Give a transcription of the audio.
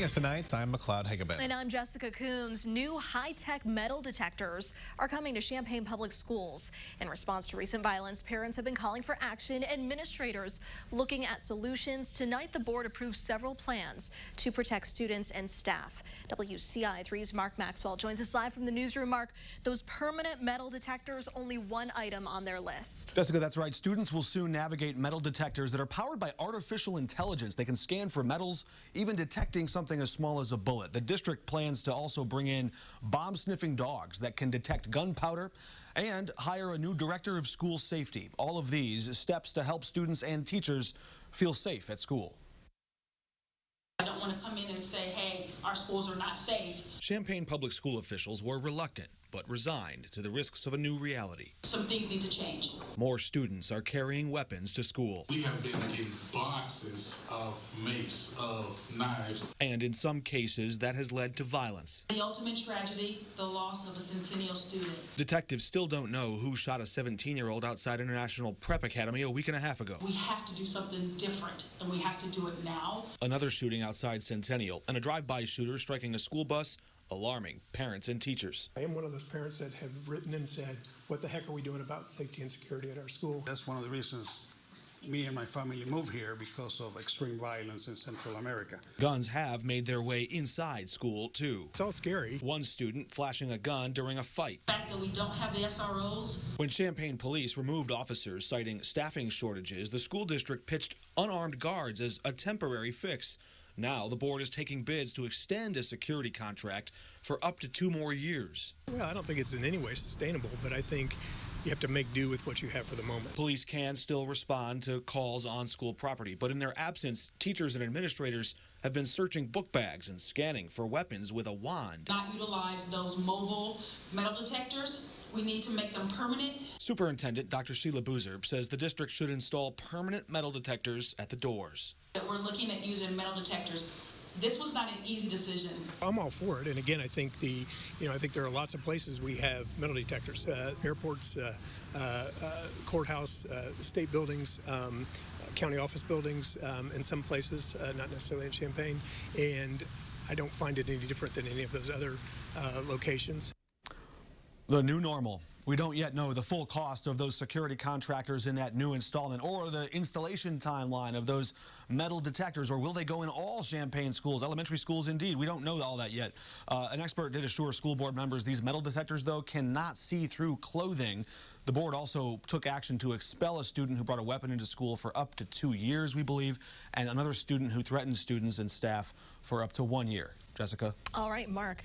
Joining us tonight, I'm McLeod Hagabin. And I'm Jessica Coons. New high-tech metal detectors are coming to Champaign Public Schools. In response to recent violence, parents have been calling for action. Administrators looking at solutions. Tonight, the board approved several plans to protect students and staff. WCI 3's Mark Maxwell joins us live from the newsroom. Mark, those permanent metal detectors, only one item on their list. Jessica, that's right. Students will soon navigate metal detectors that are powered by artificial intelligence. They can scan for metals, even detecting something as small as a bullet. The district plans to also bring in bomb-sniffing dogs that can detect gunpowder and hire a new director of school safety. All of these steps to help students and teachers feel safe at school. I don't want to come in and say, hey, our schools are not safe. Champaign public school officials were reluctant but resigned to the risks of a new reality. Some things need to change. More students are carrying weapons to school. We have been getting boxes of mace, of knives. And in some cases, that has led to violence. The ultimate tragedy, the loss of a Centennial student. Detectives still don't know who shot a 17-year-old outside International Prep Academy a week and a half ago. We have to do something different, and we have to do it now. Another shooting outside Centennial and a drive-by shooter striking a school bus, alarming parents and teachers. I am one of those parents that have written and said, what the heck are we doing about safety and security at our school? That's one of the reasons me and my family moved here, because of extreme violence in Central America. Guns have made their way inside school, too. It's all scary. One student flashing a gun during a fight. The fact that we don't have the SROs. When Champaign police removed officers citing staffing shortages, the school district pitched unarmed guards as a temporary fix. Now, the board is taking bids to extend a security contract for up to 2 more years. Well, I don't think it's in any way sustainable, but I think you have to make do with what you have for the moment. Police can still respond to calls on school property, but in their absence, teachers and administrators have been searching book bags and scanning for weapons with a wand. Not utilize those mobile metal detectors. We need to make them permanent. Superintendent Dr. Sheila Boozer says the district should install permanent metal detectors at the doors. That we're looking at using metal detectors. This was not an easy decision. I'm all for it, and again, I think I think there are lots of places we have metal detectors: airports, courthouse, state buildings, county office buildings, in some places, not necessarily in Champaign. And I don't find it any different than any of those other locations. The new normal. We don't yet know the full cost of those security contractors in that new installment, or the installation timeline of those metal detectors, or will they go in all Champaign schools, elementary schools indeed? We don't know all that yet. An expert did assure school board members these metal detectors, though, cannot see through clothing. The board also took action to expel a student who brought a weapon into school for up to 2 years, we believe, and another student who threatened students and staff for up to 1 year. Jessica? All right, Mark.